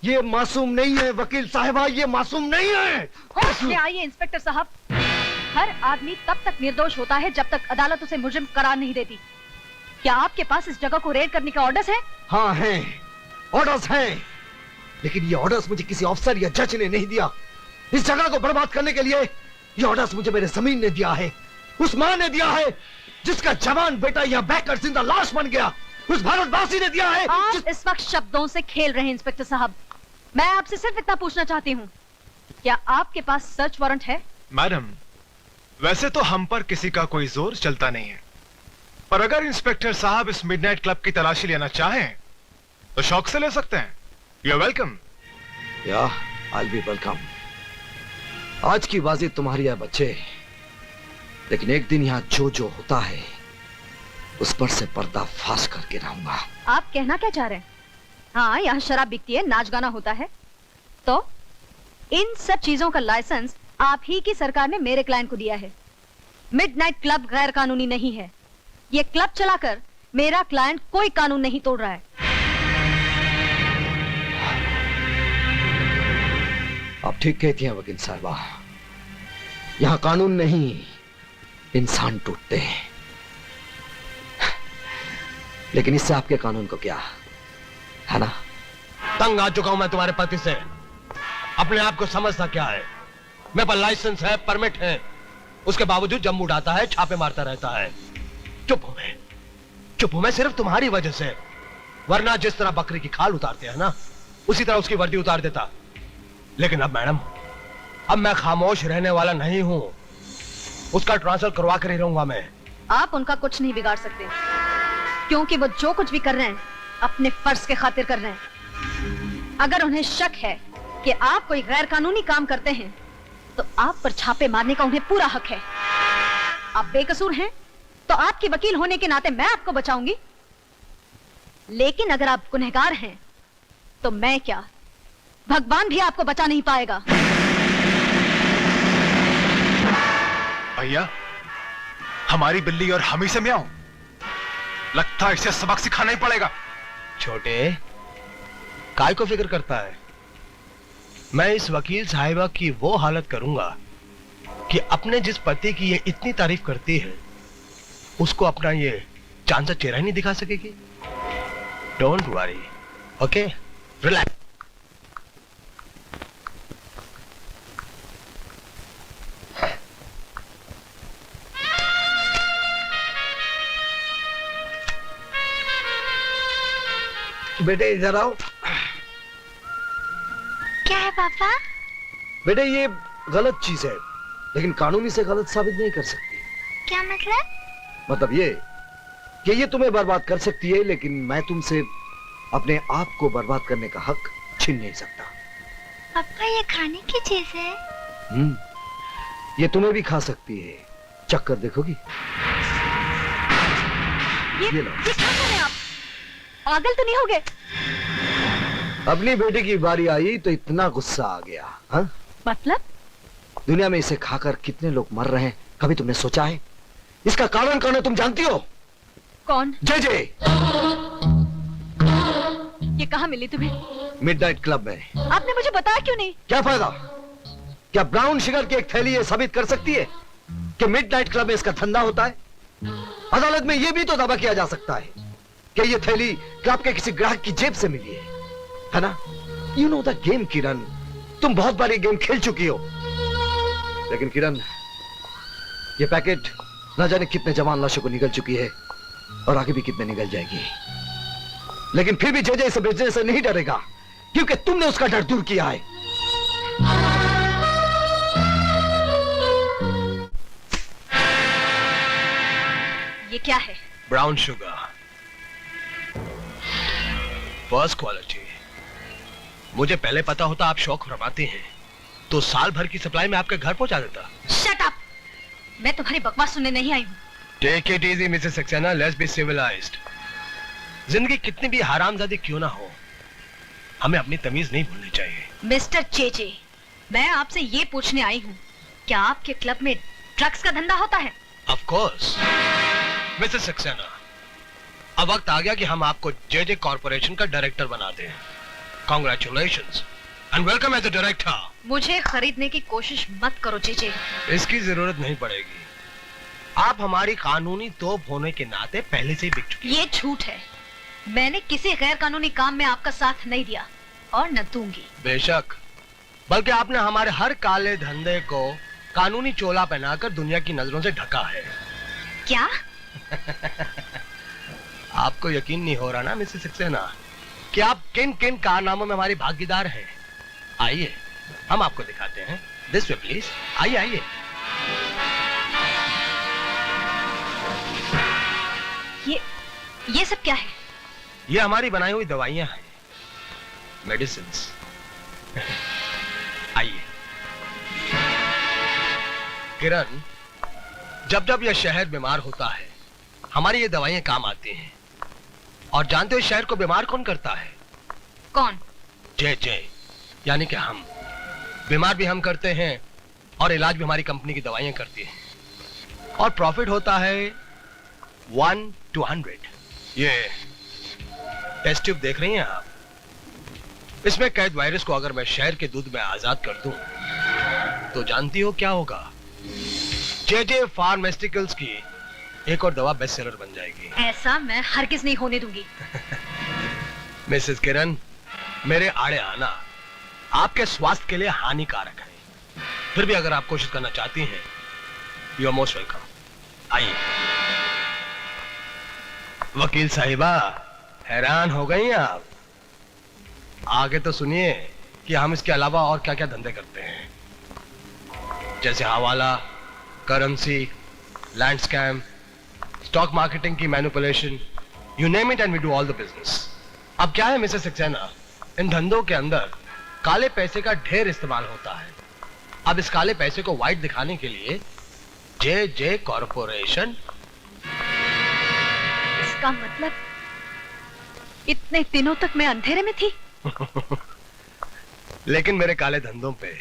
ये मासूम नहीं है वकील साहिबा, ये मासूम नहीं है। होश में आइए इंस्पेक्टर साहब। हर आदमी तब तक निर्दोष होता है जब तक अदालत उसे मुजरिम करार नहीं देती। क्या आपके पास इस जगह को रेड करने के ऑर्डर्स हैं? हाँ हैं, ऑर्डर्स हैं, लेकिन ये ऑर्डर्स मुझे किसी ऑफिसर या जज ने नहीं दिया। इस जगह को बर्बाद करने के लिए ये ऑर्डर्स मुझे मेरे जमीन ने दिया है, उस मां ने दिया है जिसका जवान बेटा यहाँ बैठकर जिंदा लाश बन गया, उस भारतवासी ने दिया है। आप इस वक्त शब्दों से खेल रहे हैं इंस्पेक्टर साहब। मैं आपसे सिर्फ इतना पूछना चाहती हूँ, क्या आपके पास सर्च वारंट है? मैडम, वैसे तो हम पर किसी का कोई जोर चलता नहीं है, पर अगर इंस्पेक्टर साहब इस मिडनाइट क्लब की तलाशी लेना चाहें तो शौक से ले सकते हैं। You are welcome. या आई बी वेलकम। आज की बाजी तुम्हारी है बच्चे, लेकिन एक दिन यहाँ जो जो होता है उस पर से पर्दा फाश करके रहूंगा। आप कहना क्या चाह रहे हैं? हाँ, यहाँ शराब बिकती है, नाच गाना होता है, तो इन सब चीजों का लाइसेंस आप ही की सरकार ने मेरे क्लाइंट को दिया है। मिडनाइट क्लब गैर कानूनी नहीं है। ये क्लब चलाकर मेरा क्लाइंट कोई कानून नहीं तोड़ रहा है। आप ठीक कहती हैं वकील साहबा, यहाँ कानून नहीं इंसान टूटते हैं, लेकिन इससे आपके कानून को क्या है ना? तंग आ चुका हूं मैं तुम्हारे पति से। अपने आप को समझता क्या है? मेरे पास लाइसेंस है, परमिट है, उसके बावजूद जम उड़ाता है, छापे मारता रहता है। चुप हूं मैं सिर्फ तुम्हारी वजह से, वरना जिस तरह बकरी की खाल उतारते हैं ना, उसी तरह उसकी वर्दी उतार देता। लेकिन अब मैडम, अब मैं खामोश रहने वाला नहीं हूं, उसका ट्रांसफर करवा कर ही रहूंगा मैं। आप उनका कुछ नहीं बिगाड़ सकते, क्योंकि वो जो कुछ भी कर रहे हैं अपने फर्ज के खातिर कर रहे हैं। अगर उन्हें शक है कि आप कोई गैर कानूनी काम करते हैं तो आप पर छापे मारने का उन्हें पूरा हक है। आप बेकसूर हैं तो आपके वकील होने के नाते मैं आपको बचाऊंगी, लेकिन अगर आप गुनहगार हैं तो मैं क्या, भगवान भी आपको बचा नहीं पाएगा। भैया, हमारी बिल्ली और हम ही से म्याऊं, लगता है इसे सबक सिखाना ही पड़ेगा। छोटे, काय को फिक्र करता है? मैं इस वकील साहिबा की वो हालत करूंगा कि अपने जिस पति की ये इतनी तारीफ करती है उसको अपना ये चांद सा चेहरा ही नहीं दिखा सकेगी। Don't worry, okay, relax. बेटे इधर आओ। क्या है पापा? बेटे ये गलत चीज है, लेकिन कानूनी से गलत साबित नहीं कर सकती। क्या मतलब? मतलब ये कि ये तुम्हें बर्बाद कर सकती है, लेकिन मैं तुमसे अपने आप को बर्बाद करने का हक छीन नहीं सकता। पापा ये खाने की चीज है? ये तुम्हें भी खा सकती है, चक्कर देखोगी? ये लो। ये क्या कर रहे हैं आप? पागल तो नहीं हो गए? अपनी बेटे की बारी आई तो इतना गुस्सा आ गया। हाँ? मतलब? दुनिया में इसे खाकर कितने लोग मर रहे हैं, कभी तुमने सोचा है? इसका कारण कौन है तुम जानती हो? कौन? जे। ये कहाँ मिली तुम्हें? मिडनाइट क्लब में। आपने मुझे बताया क्यों नहीं? क्या फायदा? क्या ब्राउन शुगर की एक थैली ये साबित कर सकती है कि मिडनाइट क्लब में इसका धंधा होता है? अदालत में यह भी तो दावा किया जा सकता है कि ये थैली क्लब के किसी ग्राहक की जेब से मिली है ना? यू नो द गेम किरण, तुम बहुत बार ये गेम खेल चुकी हो। लेकिन किरण, ये पैकेट न जाने कितने जवान लाशों को निगल चुकी है और आगे भी कितने निगल जाएगी। लेकिन फिर भी जे इसे बेचने से नहीं डरेगा, क्योंकि तुमने उसका डर दूर किया है। ये क्या है? Brown sugar, first quality. मुझे पहले पता होता आप शौक फरमाते हैं तो साल भर की सप्लाई में आपके घर पहुंचा देता। Shut up! मैं तुम्हारी बकवास सुनने नहीं आई हूँ। Take it easy Mrs Saxena, let's be civilized. जिंदगी कितनी भी हरामजादी क्यों ना हो, हमें अपनी तमीज नहीं भूलनी चाहिए। मिस्टर चेचे, मैं आपसे ये पूछने आई हूँ, क्या आपके क्लब में ड्रग्स का धंधा होता है? ऑफ कोर्स मिसेस सक्सेना, अब वक्त आ गया कि हम आपको जे कॉर्पोरेशन का डायरेक्टर बना दें। Congratulations and welcome as a director. मुझे खरीदने की कोशिश मत करो जेजे। इसकी जरूरत नहीं पड़ेगी। आप हमारी कानूनी तोप होने के नाते पहले से ही बिक चुकी हैं। ये झूठ है। मैंने किसी गैर कानूनी काम में आपका साथ नहीं दिया और न दूंगी। बेशक, बल्कि आपने हमारे हर काले धंधे को कानूनी चोला पहनाकर दुनिया की नजरों से ढका है। क्या? आपको यकीन नहीं हो रहा ना मिसेस सक्सेना कि आप किन किन कारनामों में हमारी भागीदार हैं। आइए हम आपको दिखाते हैं। This way please. आइए आइए। ये सब क्या है? ये हमारी बनाई हुई दवाइयां हैं, मेडिसिन्स। आइए। किरण, जब जब यह शहर बीमार होता है हमारी ये दवाइयां काम आती हैं। और जानते हो इस शहर को बीमार कौन करता है? कौन? जय जय, यानी कि हम। बीमार भी हम करते हैं और इलाज भी हमारी कंपनी की दवाइयां करती हैं। और प्रॉफिट होता है 1 to 100। ये टेस्ट ट्यूब देख रही हैं आप? इसमें कैद वायरस को अगर मैं शहर के दूध में आजाद कर दूं तो जानती हो क्या होगा? जेजे फार्मास्यूटिकल्स की एक और दवा बेस्ट सेलर बन जाएगी। ऐसा मैं हरगिज नहीं होने दूंगी। मिसेस किरण, मेरे आड़े आना आपके स्वास्थ्य के लिए हानिकारक है। फिर भी अगर आप कोशिश करना चाहती हैं, यू आर मोस्ट वेलकम। आइए। वकील साहिबा, हैरान हो गई आप? आगे तो सुनिए कि हम इसके अलावा और क्या क्या धंधे करते हैं, जैसे हवाला, currency, land scam, stock marketing की manipulation, you name it and we do all the business. अब क्या है मिसेस सक्सेना, इन धंधों के अंदर काले पैसे का ढेर इस्तेमाल होता है। अब इस काले पैसे को व्हाइट दिखाने के लिए जे जे कॉरपोरेशन। इसका मतलब इतने दिनों तक मैं अंधेरे में थी। लेकिन मेरे काले धंधों पे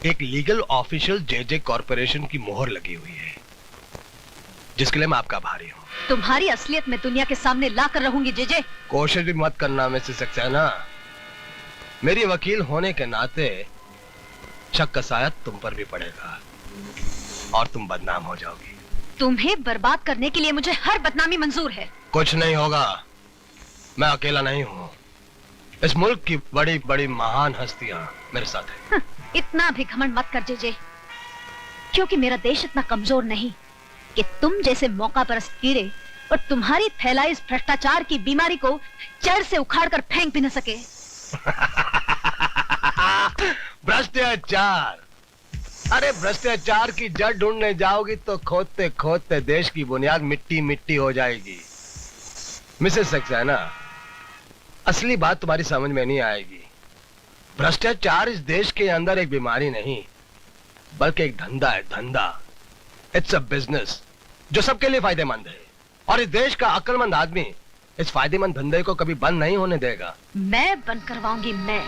एक लीगल ऑफिशियल जेजे कॉरपोरेशन की मोहर लगी हुई है, जिसके लिए मैं आपका आभारी हूं। तुम्हारी असलियत मैं दुनिया के सामने ला कर रहूंगी जेजे। कोशिश भी मत करना मिसेस सक्सेना। मेरी वकील होने के नाते शक का साया तुम पर भी पड़ेगा और तुम बदनाम हो जाओगी। तुम्हें बर्बाद करने के लिए मुझे हर बदनामी मंजूर है। कुछ नहीं होगा, मैं अकेला नहीं हूं। इस मुल्क की बड़ी बड़ी महान हस्तियां मेरे साथ हैं। इतना भी घमंड मत कर जेजे, क्योंकि मेरा देश इतना कमजोर नहीं कि तुम जैसे मौका परस्त कीड़े और तुम्हारी फैलाई इस भ्रष्टाचार की बीमारी को जड़ से उखाड़ कर फेंक भी न सके। भ्रष्टाचार? अरे भ्रष्टाचार की जड़ ढूंढने जाओगी तो खोदते खोदते देश की बुनियाद मिट्टी मिट्टी हो जाएगी। मिसेस सक्सेना, असली बात तुम्हारी समझ में नहीं आएगी। भ्रष्टाचार इस देश के अंदर एक बीमारी नहीं, बल्कि एक धंधा है, धंधा। इट्स अ बिजनेस जो सबके लिए फायदेमंद है, और इस देश का अक्लमंद आदमी इस फायदेमंद धंधे को कभी बंद नहीं होने देगा। मैं बंद करवाऊंगी। मैं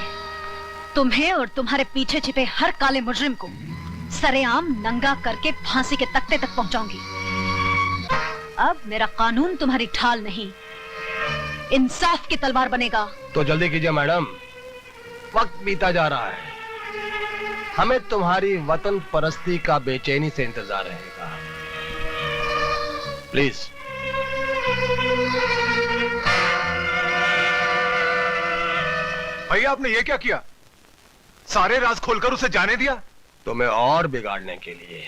तुम्हें और तुम्हारे पीछे छिपे हर काले मुजरिम को सरेआम नंगा करके फांसी के तख्ते तक पहुंचाऊंगी। अब मेरा कानून तुम्हारी ढाल नहीं, इंसाफ की तलवार बनेगा। तो जल्दी कीजिए मैडम, वक्त बीता जा रहा है। हमें तुम्हारी वतन परस्ती का बेचैनी से इंतजार रहेगा। प्लीज। भैया, आपने ये क्या किया? सारे राज खोलकर उसे जाने दिया? तुम्हें और बिगाड़ने के लिए।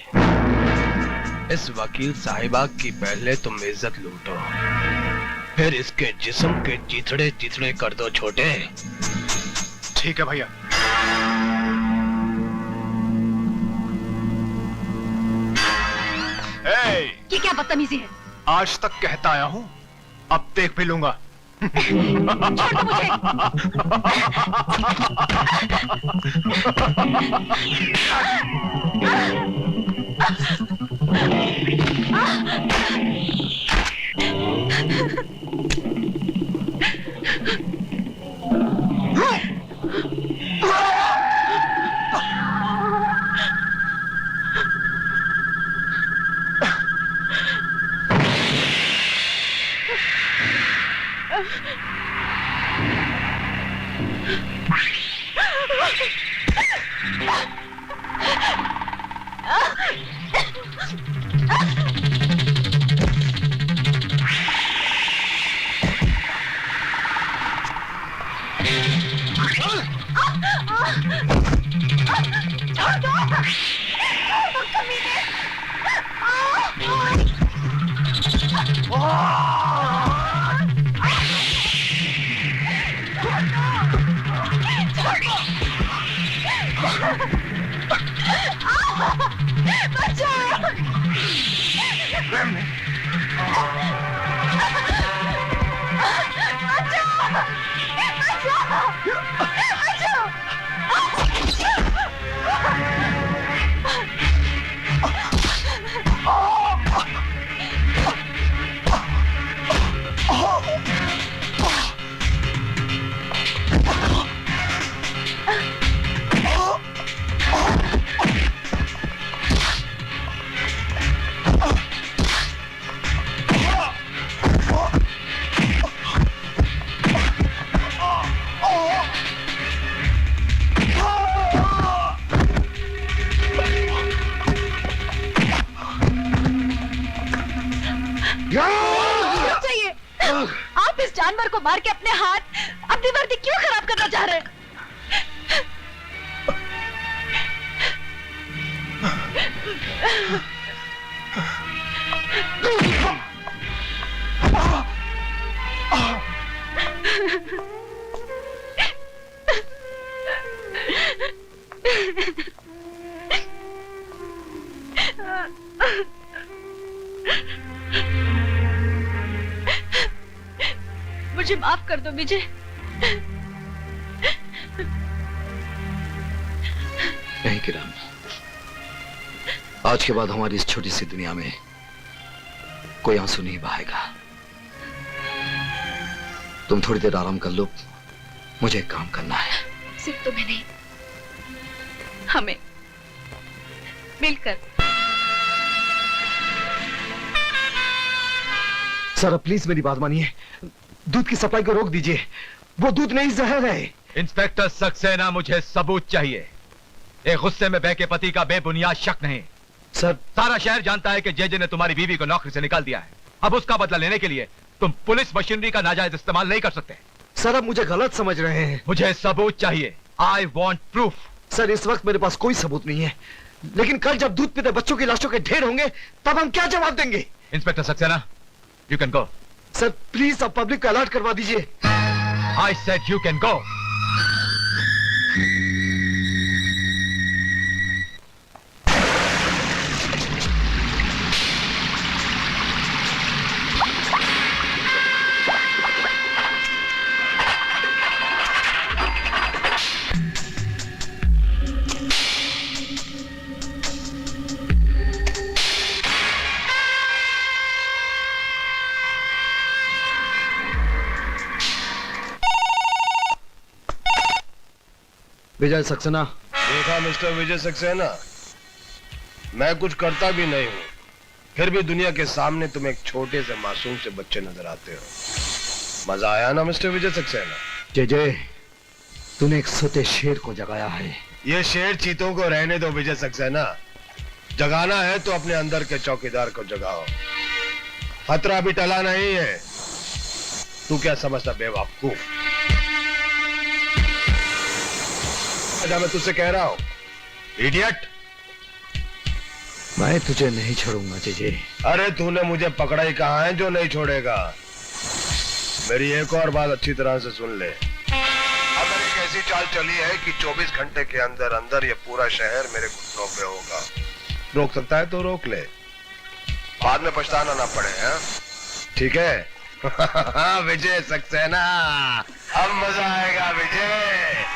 इस वकील साहिबा की पहले तुम इज्जत लूटो, फिर इसके जिस्म के चिथड़े चिथड़े कर दो छोटे। ठीक है भैया। ये क्या बदतमीजी है? आज तक कहता आया हूं, अब देख भी लूंगा। छोड़ दो मुझे। क्यों चाहिए? आप इस जानवर को मार के अपने हाथ अपनी वर्दी क्यों खराब करना चाह रहे हैं? मुझे माफ कर दो विजय। नहीं किरण, आज के बाद हमारी इस छोटी सी दुनिया में कोई आंसू नहीं बहाएगा। तुम थोड़ी देर आराम कर लो, मुझे एक काम करना है। सिर्फ तुम्हें नहीं, हमें मिलकर। सर प्लीज मेरी बात मानिए, दूध की सप्लाई को रोक दीजिए। वो दूध नहीं, जहर है। इंस्पेक्टर सक्सेना, मुझे सबूत चाहिए। एक गुस्से में बहके पति का बेबुनियाद शक नहीं। सर सारा शहर जानता है कि जेजे ने तुम्हारी बीवी को नौकरी से निकाल दिया है। अब उसका बदला लेने के लिए तुम पुलिस मशीनरी का नाजायज इस्तेमाल नहीं कर सकते। सर आप मुझे गलत समझ रहे हैं। मुझे सबूत चाहिए। I want proof. सर इस वक्त मेरे पास कोई सबूत नहीं है, लेकिन कल जब दूध पीते बच्चों की लाशों के ढेर होंगे तब हम क्या जवाब देंगे? Inspector Saxena, you can go. Sir please आप पब्लिक को अलर्ट करवा दीजिए। I said you can go. Vijay Saxena. देखा मिस्टर विजय सक्सेना, मैं कुछ करता भी नहीं हूं, फिर भी दुनिया के सामने तुम एक छोटे से मासूम से बच्चे नजर आते हो। मजा आया ना मिस्टर विजय सक्सेना? जय जय, तूने एक सोते शेर को जगाया है। ये शेर चीतों को रहने दो विजय सक्सेना। जगाना है तो अपने अंदर के चौकीदार को जगाओ। खतरा भी टला नहीं है। तू क्या समझता बेवकूफ? मैं तुझसे कह रहा हूं, इडियट। मैं तुझे नहीं छोड़ूंगा जय। अरे तूने मुझे पकड़ा ही कहा है जो नहीं छोड़ेगा। मेरी एक और बात अच्छी तरह से सुन ले। अब मैंने एक ऐसी चाल चली है कि 24 घंटे के अंदर अंदर ये पूरा शहर मेरे घुटनों पे होगा। रोक सकता है तो रोक ले, बाद में पछताना ना पड़े। हैं? ठीक है? विजय सक्सेना, अब मजा आएगा विजय।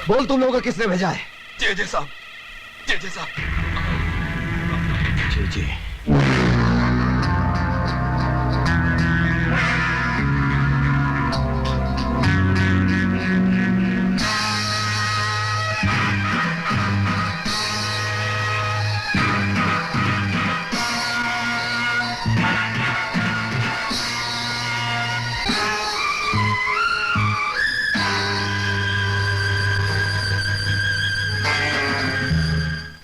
बोल तुम लोगों को किसने भेजा है? जे साहब, जे साहब। जी।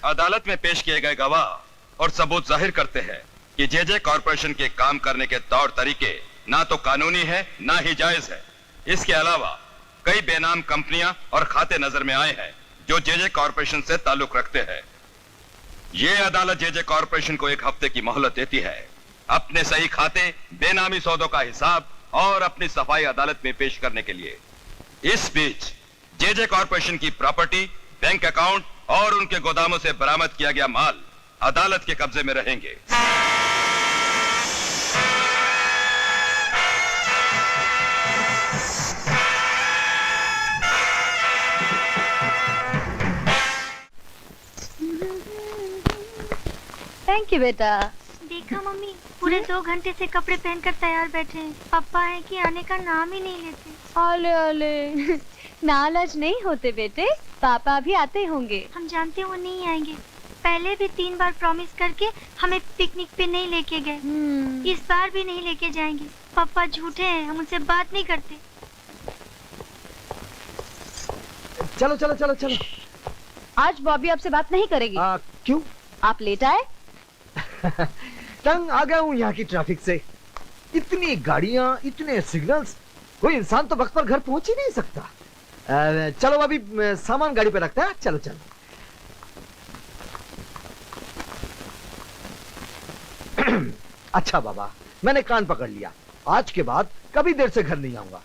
अदालत में पेश किए गए गवाह और सबूत जाहिर करते हैं कि जे कॉरपोरेशन के काम करने के तौर तरीके ना तो कानूनी है ना ही जायज है। इसके अलावा कई बेनाम कंपनियां और खाते नजर में आए हैं जो जे कॉरपोरेशन से ताल्लुक रखते हैं। यह अदालत जे कॉरपोरेशन को 1 हफ्ते की मोहलत देती है अपने सही खाते, बेनामी सौदों का हिसाब और अपनी सफाई अदालत में पेश करने के लिए। इस बीच जे कॉरपोरेशन की प्रॉपर्टी, बैंक अकाउंट और उनके गोदामों से बरामद किया गया माल अदालत के कब्जे में रहेंगे। थैंक यू बेटा। देखा मम्मी, पूरे 2 घंटे से कपड़े पहनकर तैयार बैठे हैं। पापा है कि आने का नाम ही नहीं लेते। ओले ओले, नाराज नहीं होते बेटे, पापा भी आते होंगे। हम जानते वो नहीं आएंगे। पहले भी 3 बार प्रॉमिस करके हमें पिकनिक पे नहीं लेके गए। इस बार भी नहीं लेके जाएंगे। पापा झूठे हैं, हम उनसे बात नहीं करते। चलो चलो चलो चलो। आज बॉबी आपसे बात नहीं करेगी। क्यों? आप लेट आए। तंग आ गया हूँ यहाँ की ट्रैफिक से। इतनी गाड़ियाँ, इतने सिग्नल्स, कोई इंसान तो वक्त पर घर पहुंच ही नहीं सकता। चलो अभी सामान गाड़ी पे रखते हैं। चलो चलो। अच्छा बाबा, मैंने कान पकड़ लिया। आज के बाद कभी देर से घर नहीं आऊंगा।